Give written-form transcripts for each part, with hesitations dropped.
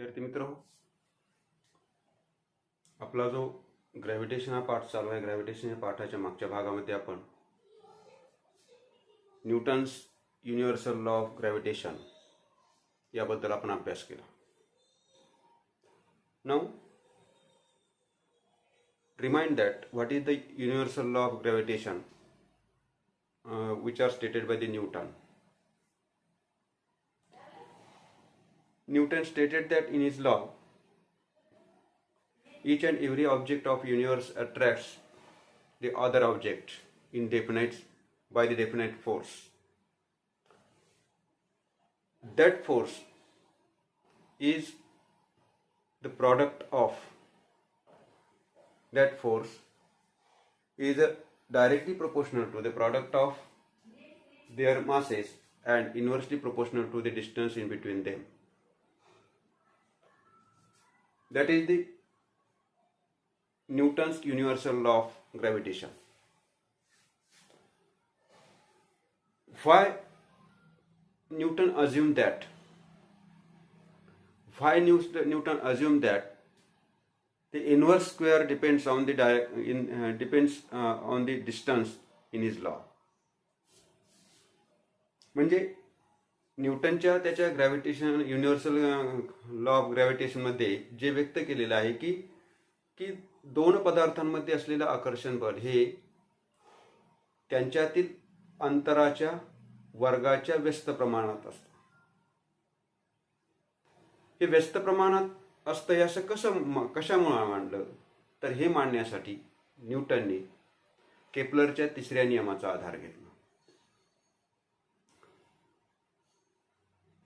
विद्यार्थी मित्र हो, आपला जो ग्रॅव्हिटेशन हा पाठ चालू आहे, ग्रॅव्हिटेशन या पाठाच्या मागच्या भागामध्ये आपण Newton's universal law of gravitation याबद्दल आपण अभ्यास केला. Now remind that what is the universal law of gravitation which are stated by the Newton. Newton stated that in his law each and every object of universe attracts the other object in definite by the definite force. That force is the product of that force is directly proportional to the product of their masses and inversely proportional to the distance in between them. That is the Newton's universal law of gravitation. Why Newton assumed that? Why Newton assumed that the inverse square depends on the on the distance in his law. म्हणजे न्यूटनच्या त्याच्या gravitation universal law of gravitation मध्ये जे व्यक्त केलेलं आहे की दोन पदार्थांमध्ये असलेलं आकर्षण बल हे त्यांच्यातील अंतराच्या वर्गाच्या व्यस्त प्रमाणात असतं. हे व्यस्त प्रमाणात असतं हे असं कशामुळे मांडलं तर हे मांडण्यासाठी न्यूटनने केपलरच्या तिसऱ्या नियमाचा आधार घेतला.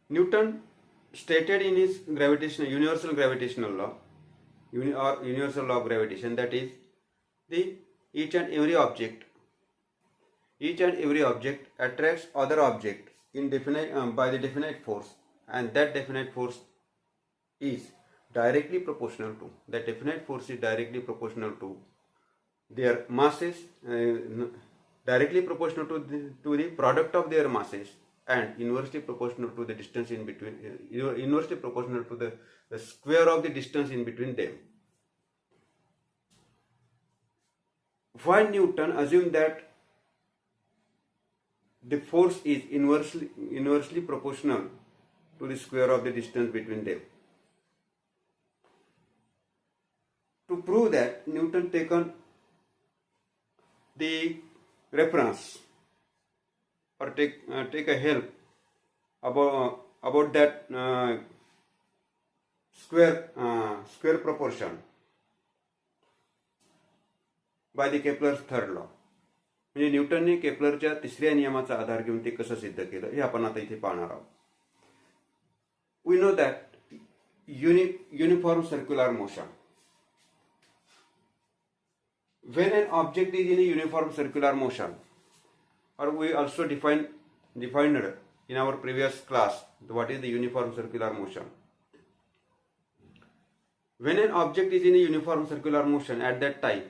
Newton stated in his universal gravitational law or universal law of gravitation that is the each and every object attracts other object in by the definite force, and that definite force is directly proportional to their masses, directly proportional to the product of their masses and inversely proportional to the distance in between, inversely proportional to the square of the distance in between them. Why Newton assumed that the force is inversely proportional to the square of the distance between them? To prove that, Newton taken the reference or take a help about that square proportion by the Kepler's third law. म्हणजे न्यूटनने केपलरच्या तिसऱ्या नियमाचा आधार घेऊन ते कसं सिद्ध केलं हे आपण आता इथे पाहणार आहोत. We know that uniform circular motion. When an object is in a uniform circular motion, or we also defined in our previous class what is the uniform circular motion. When an object is in a uniform circular motion, at that time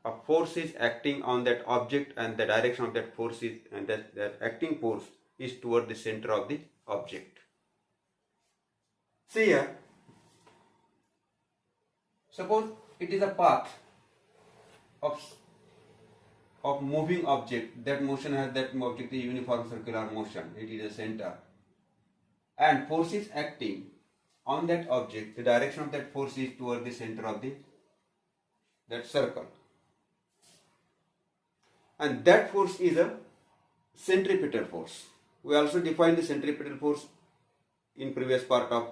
a force is acting on that object and the direction of that force is, and that acting force is toward the center of the object. See here, suppose it is a path of moving object, that motion has that object is uniform circular motion, it is a center, and force is acting on that object, the direction of that force is toward the center of that circle, and that force is a centripetal force. We also defined the centripetal force in previous part of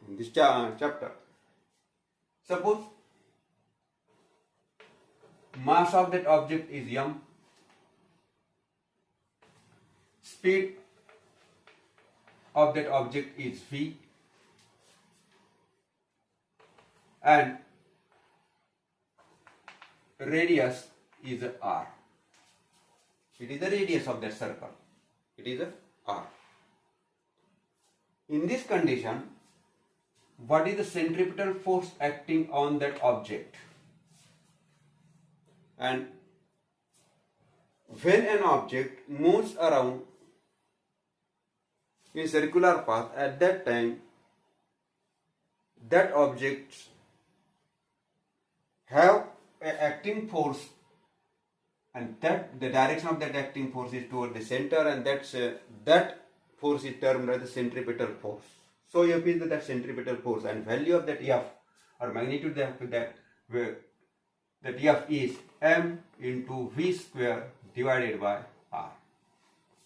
this chapter. Suppose mass of that object is m, speed of that object is v, and radius is r. It is the radius of that circle. It is r. In this condition, what is the centripetal force acting on that object? And when an object moves around in circular path, at that time that objects have an acting force, and that the direction of that acting force is toward the center, and that force is termed as the centripetal force. So F is that centripetal force, and value of that F or magnitude of that F is m into v square divided by r.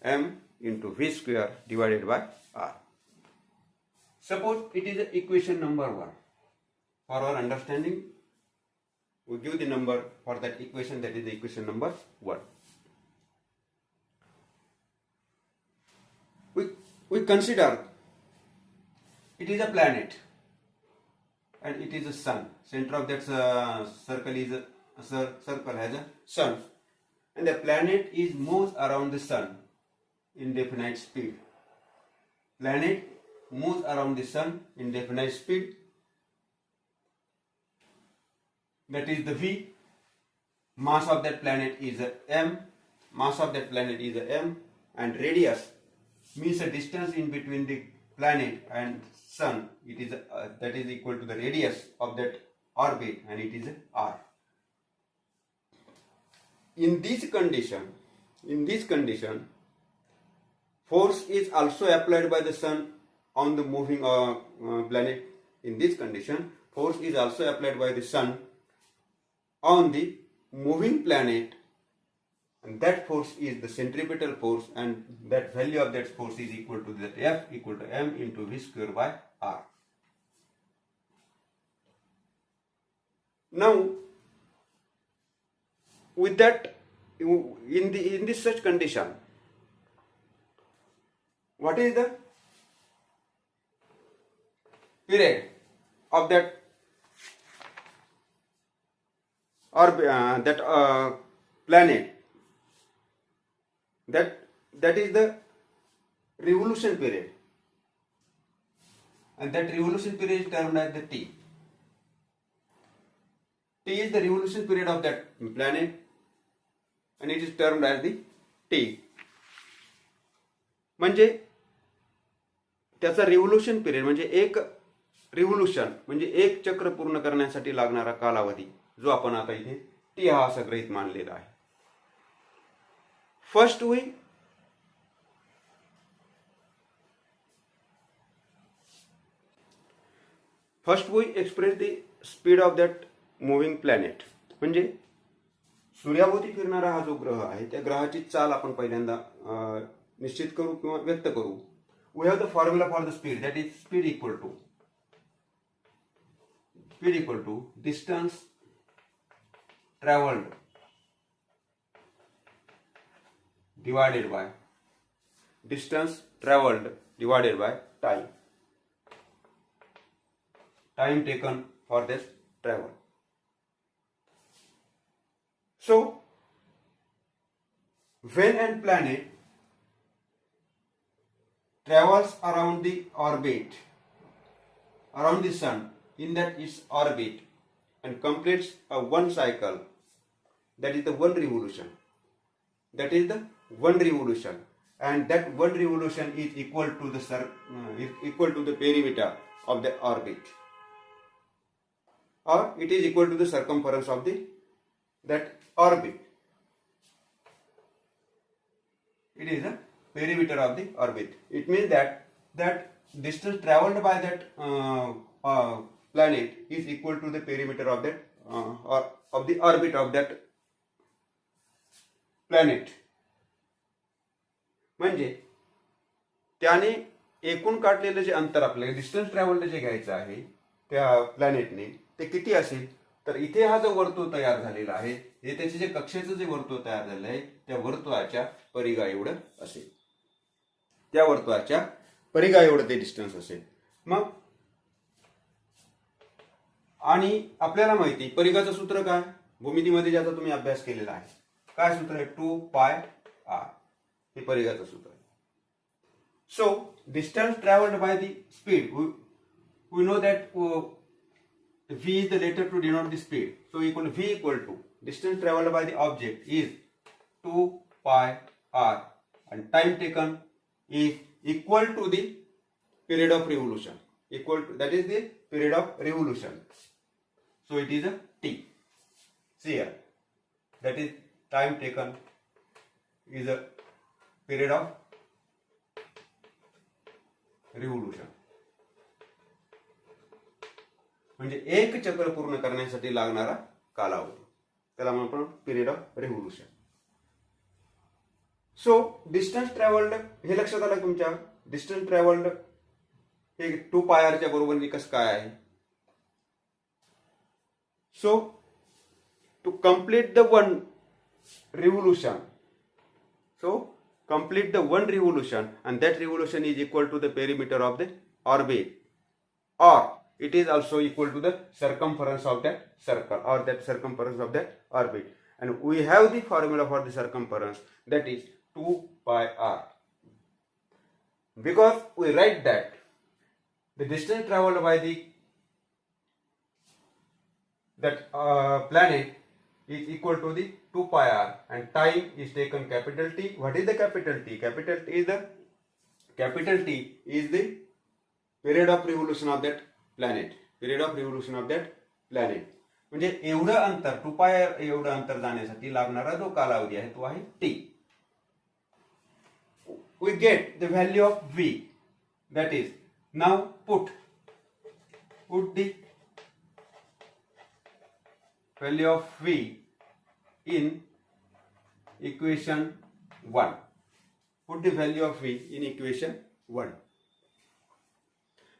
M into v square divided by r. Suppose it is equation number 1. For our understanding, we give the number for that equation, that is the equation number 1. We consider it is a planet and it is a sun. Center of that circle has a sun, and the planet is moves around the sun in definite speed. Planet moves around the sun in definite speed. That is the v. Mass of that planet is a m. Mass of that planet is a m, and radius means a distance in between the planet and sun. It is that is equal to the radius of that orbit, and it is r. In this condition, force is also applied by the sun on the moving planet. In this condition, force is also applied by the sun on the moving planet, and that force is the centripetal force, and that value of that force is equal to that F equal to m into v square by r. Now, with that, in this such condition, what is the period of that planet? That is the revolution period, and that revolution period is termed as the T. T is the revolution period of that planet, and it is termed as the T. म्हणजे त्याचा revolution period म्हणजे एक revolution म्हणजे एक चक्र पूर्ण करण्यासाठी लागणारा कालावधी जो आपण आता इथे टी हा असा गृहीत मानलेला आहे. First we express the speed of that moving planet. म्हणजे सूर्याभोवती फिरणारा हा जो ग्रह आहे त्या ग्रहाची चाल आपण पहिल्यांदा निश्चित करू किंवा व्यक्त करू. We have the formula for the speed, that is speed equal to distance traveled divided by time taken for this travel. So when a planet travels around the orbit, around the sun, in that its orbit, and completes a one cycle, that is the one revolution. And that one revolution is equal to the perimeter of the orbit, or it is equal to the circumference of that orbit. It is a perimeter of the orbit. It means that distance traveled by that planet is equal to the perimeter of that or of the orbit of that planet. म्हणजे त्याने एकूण काढलेलं जे अंतर आपल्याला distance travelled जे घ्यायचं आहे त्या प्लॅनेटने ते किती असेल, तर इथे हा जो वर्तुळ तयार झालेला आहे हे त्याचे जे कक्षेचं जे वर्तुळ तयार झालेलं आहे त्या वर्तुळाच्या परिघा एवढं असेल. त्या वर्तुळाच्या परिघा एवढं ते डिस्टन्स असेल. मग आणि आपल्याला माहिती परिघाचं सूत्र काय, भूमितीमध्ये ज्याचा तुम्ही अभ्यास केलेला आहे, काय सूत्र आहे, 2πr. हे परिघाचं सूत्र आहे. So distance travelled by the speed, we know that v is the letter to denote the speed. So v equal to distance traveled by the object is 2πr, and time taken is equal to the period of revolution. equal to, that is the period of revolution. So it is a T. See here, that is time taken is a period of revolution. म्हणजे एक चक्र पूर्ण करण्यासाठी लागणारा कालावधी, त्याला आपण period of revolution. So distance travelled हे लक्षात आलं तुमच्या. डिस्टन्स ट्रॅव्हल्ड हे 2πr च्या बरोबरीने कसं काय आहे. So to complete the one revolution, so complete the one revolution, and that revolution is equal to the perimeter of the orbit, or it is also equal to the circumference of that circle, or that circumference of that orbit. And we have the formula for the circumference, that is 2πr, because we write that the distance traveled by the planet is equal to the 2πr, and time is taken capital T. What is the capital T? Capital T is the period of revolution of that planet. Period of revolution of that planet. म्हणजे एवढं अंतर 2πr एवढं अंतर जाण्यासाठी लागणारा जो कालावधी आहे तो आहे T. We get the value of V, that is, now put the value of V in equation 1. Put the value of V in equation 1.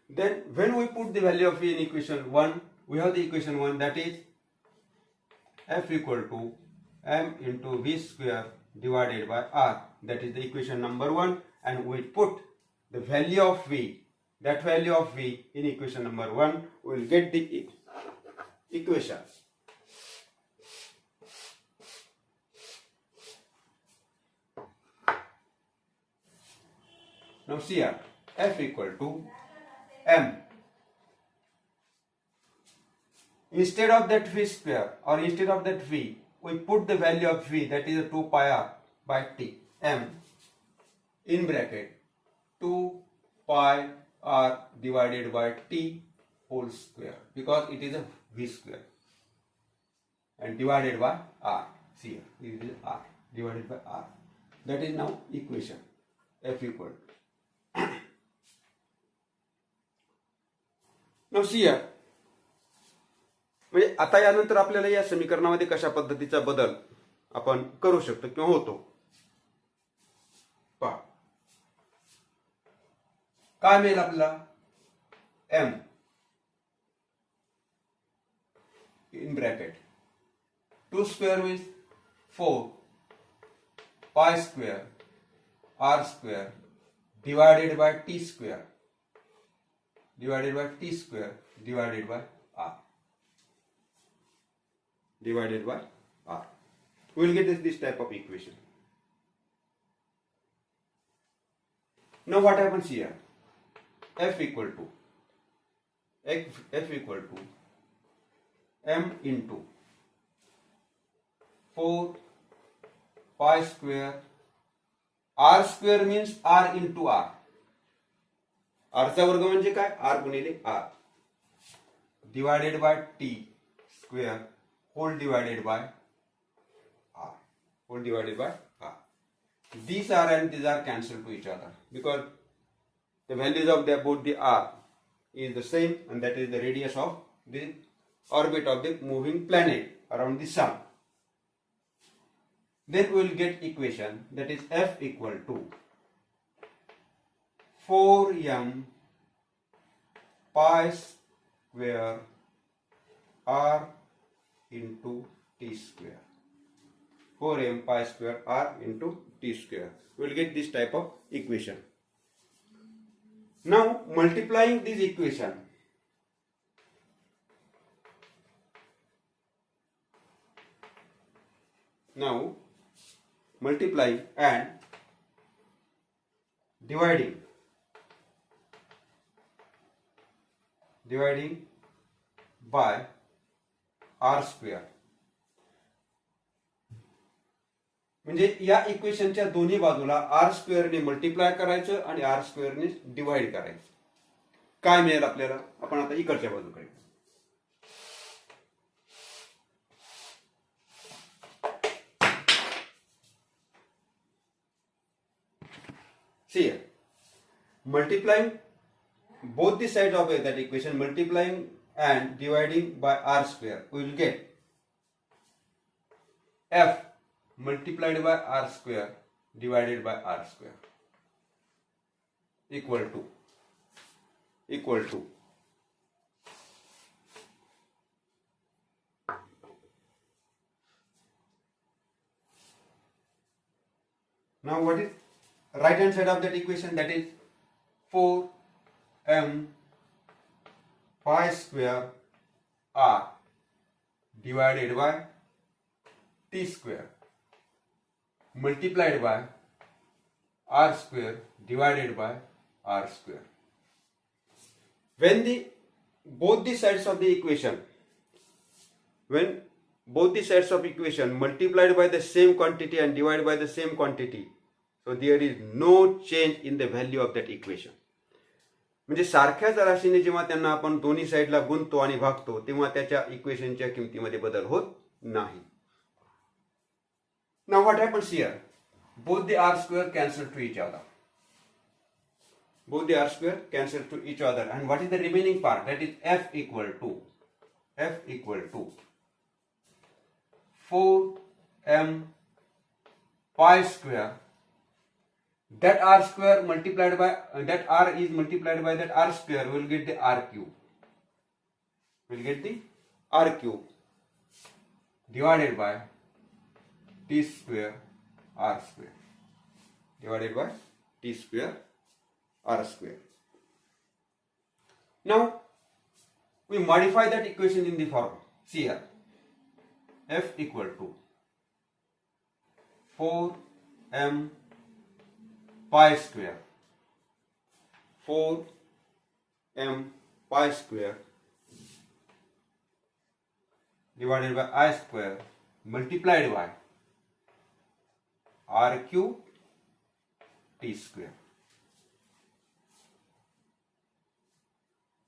Then when we put the value of V in equation 1, we have the equation 1, that is F equal to m into V square divided by R. That is the equation number 1, and we put the value of V, that value of V in equation number 1, we will get the equation. Now see here, F equal to m. Instead of that V square, or instead of that V, we put the value of V, that is 2πr by T. M in bracket 2πr divided by T whole square, because it is a V square, and divided by R. See here, it is R divided by R. That is now equation F equal to. Now see here, म्हणजे आता यानंतर आपल्याला या समीकरणामध्ये कशा पद्धतीचा बदल आपण करू शकतो किंवा होतो पहा. काय मिळेल आपल्याला? m in bracket 2 square with 4 pi square r square divided by t square divided by t square divided by r. Divided by r. We will get this type of equation. Now what happens here? F equal to m into 4 pi square. R square means r into r. R चा वर्ग म्हणजे काय? R गुणिले r divided by t square whole divided by r. Whole divided by r. These r and these are cancelled to each other, because the values of both the r is the same, and that is the radius of the orbit of the moving planet around the sun. Then we will get equation, that is F equal to 4m pi square r into t square. 4m pi square r into t square. We will get this type of equation. Now multiplying this equation, multiplying and dividing by r square. म्हणजे या इक्वेशनच्या दोन्ही बाजूला r स्क्वेअरने multiply करायचं आणि r स्क्वेअरने divide करायचं. काय मिळेल आपल्याला. आपण आता इकडच्या बाजूकडे see here, multiplying both the sides of that equation, multiplying and dividing by r square, we will get f multiplied by r square divided by r square equal to now what is right hand side of that equation, that is 4m pi square r divided by t square multiplied by r square divided by r square. When both the sides of the equation multiplied by the same quantity and divided by the same quantity, so there is no change in the value of that equation. म्हणजे सारख्याच राशीने जेव्हा त्यांना आपण दोन्ही साईडला गुणतो आणि भागतो तेव्हा त्याच्या इक्वेशनच्या किमतीमध्ये बदल होत नाही. Now what happens here? Both the r square cancel to each other. And what is the remaining part? That is f equal to 4m pi square. That r square multiplied by that r is multiplied by that r square, we will get the r cube. Divided by t square r square. Now we modify that equation in the form. See here, f equal to 4m pi square divided by I square multiplied by r cube t square.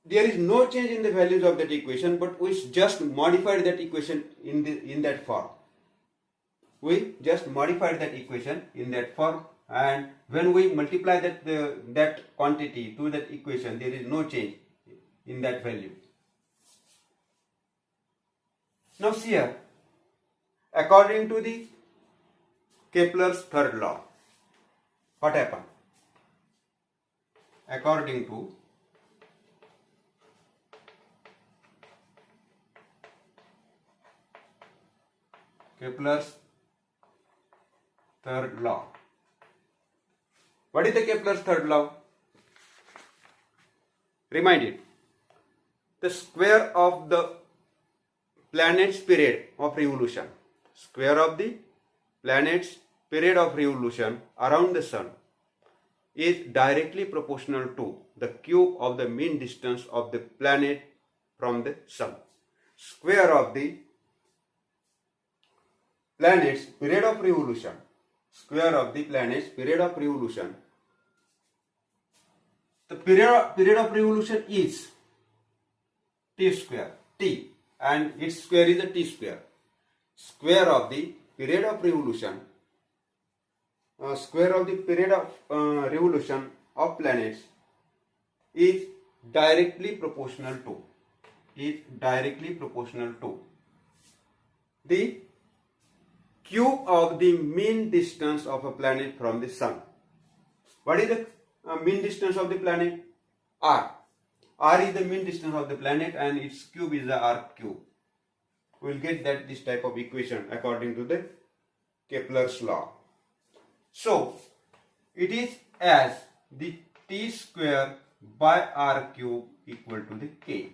There is no change in the values of that equation, but we just modified that equation in that form. And when we multiply that quantity to that equation, there is no change in that value. Now see here, according to the Kepler's third law, what happened? According to Kepler's third law. What is the Kepler's third law? Remind it. The square of the planet's period of revolution. Square of the planet's period of revolution around the sun is directly proportional to the cube of the mean distance of the planet from the sun. Square of the planet's period of revolution. The period of revolution is t square, t, and its square is a t square. Square of the period of revolution of planets is directly proportional to the cube of the mean distance of a planet from the sun. What is the mean distance of the planet? R. R is the mean distance of the planet and its cube is the r cube. We will get this type of equation according to the Kepler's law. So it is as the t square by r cube equal to the k.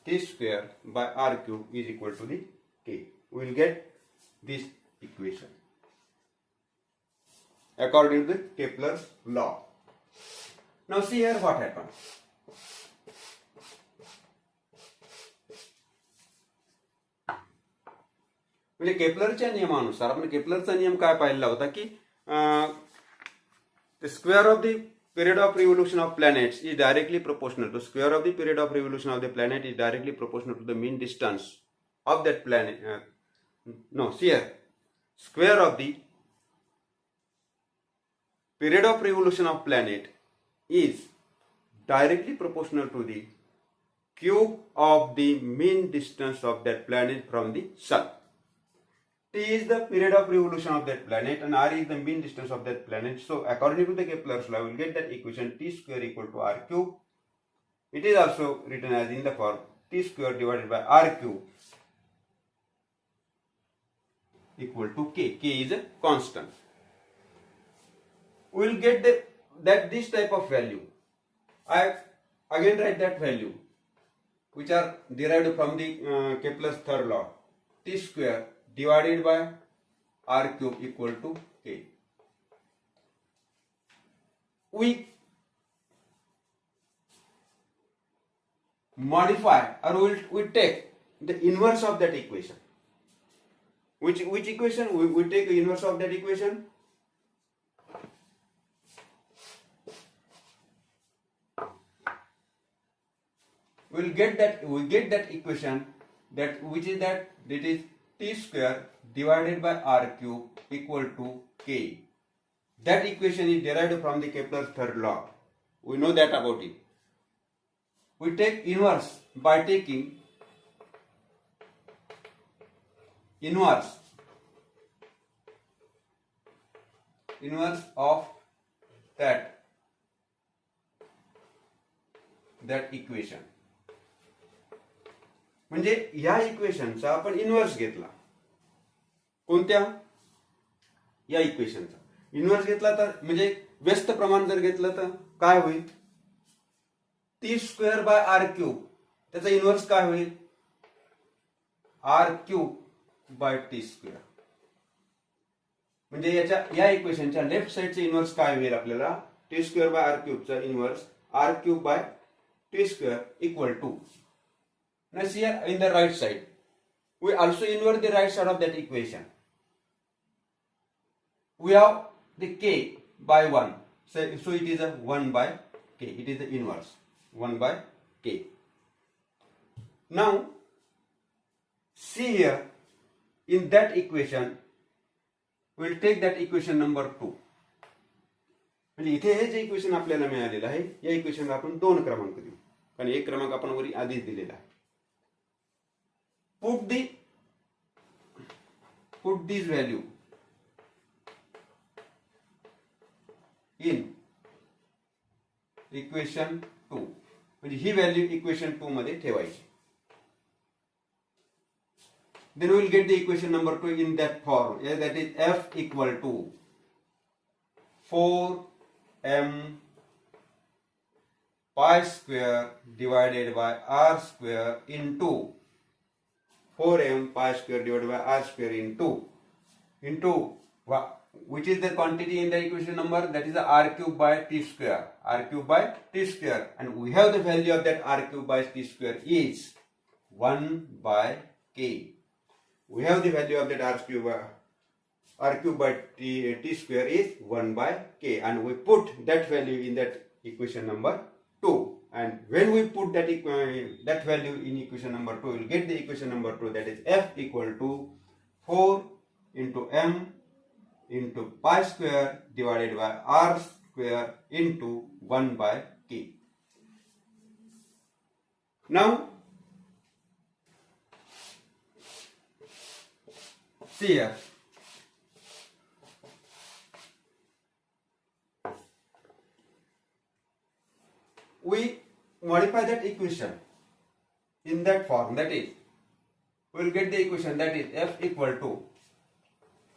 T square by r cube is equal to the k. We will get this equation according to the Kepler's law. Now see here what happens. म्हणजे केपलरच्या नियमानुसार आपण केपलरचा नियम काय पाहिलेला होता की the square of the period of revolution of planets is directly proportional to square of the period of revolution of the planet is directly proportional to the mean distance of that planet. See here, square of the period of revolution of planet is directly proportional to the cube of the mean distance of that planet from the sun. T is the period of revolution of that planet and R is the mean distance of that planet. So according to the Kepler's law, we will get that equation T square equal to R cube. It is also written as in the form T square divided by R cube equal to K. K is a constant. We will get this type of value. I again write that value which are derived from the Kepler's third law. T square divided by R cube equal to K. We modify or we take the inverse of that equation. Which equation? We take the inverse of that equation. We get that equation that is T square divided by R cube equal to K. That equation is derived from the Kepler's third law. We know that about it. We take inverse by taking inverse of that equation. म्हणजे या इक्वेशनचा आपण inverse घेतला. कोणत्या? या इक्वेशनचा inverse घेतला तर म्हणजे व्यस्त प्रमाण जर घेतलं तर काय होईल? T square by R cube. त्याचा इन्व्हर्स काय होईल? R cube by T square. म्हणजे या इक्वेशनच्या लेफ्ट साइडचं इन्व्हर्स काय होईल आपल्याला? टी स्क्वेअर बाय आर क्यूबचा inverse R cube by T square equal to. Now see here in the right side, we also invert the right side of that equation. We have the k by 1. So it is a 1 by k. It is the inverse 1 by k. Now see here in that equation, we will take that equation number 2. म्हणजे इथे हे जे equation आपल्याला मिळालेलं आहे या इक्वेशनला आपण 2 क्रमांक देऊ कारण एक क्रमांक आपण वरी आधीच दिलेला आहे. Put this value in equation 2. म्हणजे ही व्हॅल्यू इक्वेशन 2 मध्ये ठेवायची. Then we will get the equation number 2 in that form. That is F equal to 4m pi square divided by r square into 4m pi square divided by r square into which is the quantity in the equation number? That is the r cube by t square. R cube by t square, and we have the value of that r cube by t square is 1 by k. We have the value of that r cube by t square is 1 by k, and we put that value in that equation number 2. And when we put that value in equation number 2, we will get the equation number 2, that is F equal to 4 into m into pi square divided by r square into 1 by k. Now see here. We modify that equation in that form, that is we will get the equation that is F equal to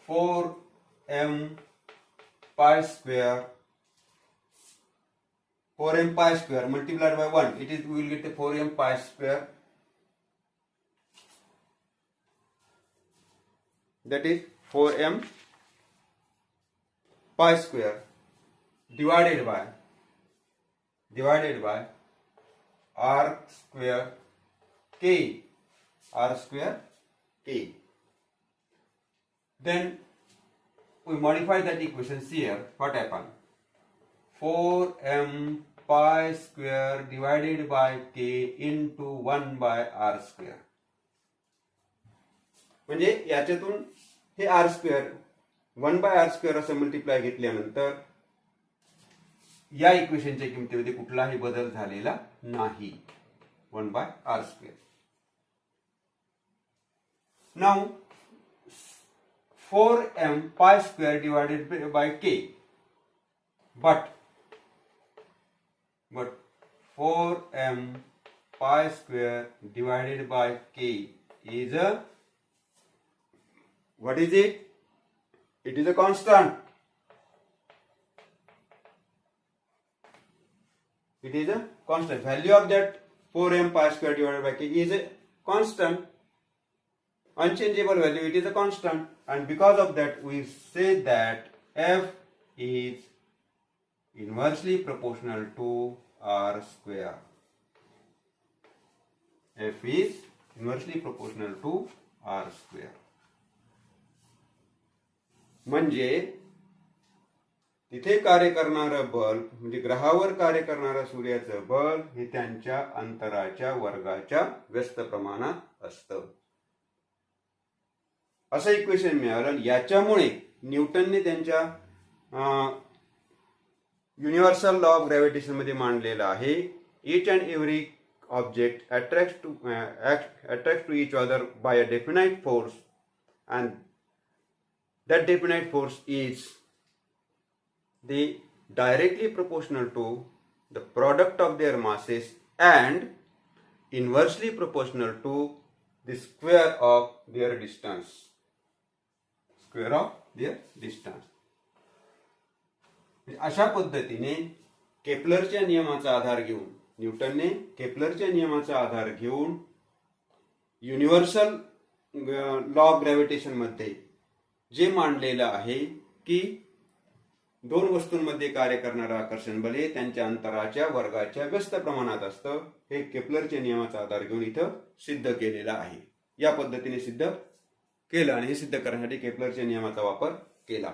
4m pi square multiplied by 1. It is we will get the 4m pi square, that is 4m pi square divided by r square k. Then we modify that equation. See here what happened. 4m pi square divided by k into 1 by r square. म्हणजे याच्यातून हे r square 1 by r square असं multiply घेतल्यानंतर या इक्वेशनच्या किमतीमध्ये कुठलाही बदल झालेला नाही. 1 by r square. Now 4m pi square divided by k, but 4m pi square divided by k is a, what is it? It is a constant. It is a constant. Value of that 4m pi square divided by k is a constant. Unchangeable value, it is a constant. And because of that, we say that f is inversely proportional to r square. F is inversely proportional to r square. म्हणजे तिथे कार्य करणारं बल म्हणजे ग्रहावर कार्य करणारं सूर्याचं बल हे त्यांच्या अंतराच्या वर्गाच्या व्यस्त प्रमाणात असतं. असं इक्वेशन मिळालं. याच्यामुळे न्यूटनने त्यांच्या युनिव्हर्सल लॉ ऑफ ग्रॅव्हिटेशन मध्ये मांडलेलं आहे, each and every object attracts to each other by a definite force, and that definite force is directly proportional to the product of their masses and inversely proportional to the square of their distance. Square of their distance. अशा पद्धतीने केपलरच्या नियमाचा आधार घेऊन न्यूटनने केपलरच्या नियमाचा आधार घेऊन universal law of gravitation मध्ये जे मांडलेलं आहे की दोन वस्तूंमध्ये कार्य करणारं आकर्षण बल हे त्यांच्या अंतराच्या वर्गाच्या व्यस्त प्रमाणात असतं, हे केपलरच्या नियमाचा आधार घेऊन इथं सिद्ध केलेलं आहे. या पद्धतीने सिद्ध केलं आणि हे सिद्ध करण्यासाठी केपलरच्या नियमाचा वापर केला.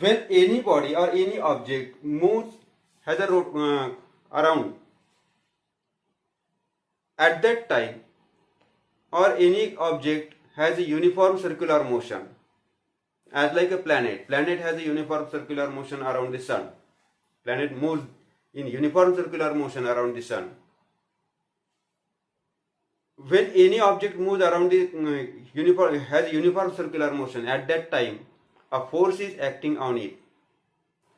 When any body or any object moves has a around at that time, or any object has a uniform circular motion, as like a planet. Planet has a uniform circular motion around the sun. Planet moves in uniform circular motion around the sun. When any object moves around the has uniform circular motion, at that time a force is acting on it,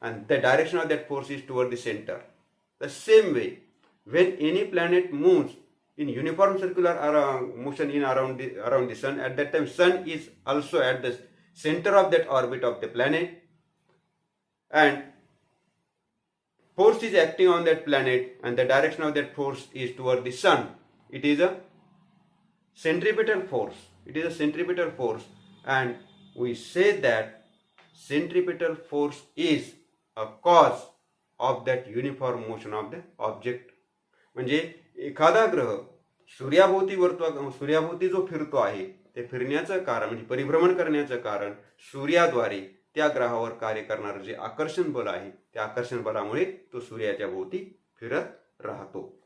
and the direction of that force is toward the center. The same way, when any planet moves in uniform circular motion around the sun, at that time sun is also at the center of that orbit of the planet, and force is acting on that planet, and the direction of that force is toward the sun. It is a centripetal force. It is a centripetal force, and we say that centripetal force is a cause of that uniform motion of the object. म्हणजे एखादा ग्रह सूर्याभोवती जो फिरतो आहे ते फिरण्याचं कारण म्हणजे परिभ्रमण करण्याचं कारण सूर्याद्वारे त्या ग्रहावर कार्य करणारं जे आकर्षण बल आहे त्या आकर्षण बलामुळे तो सूर्याच्या भोवती फिरत राहतो.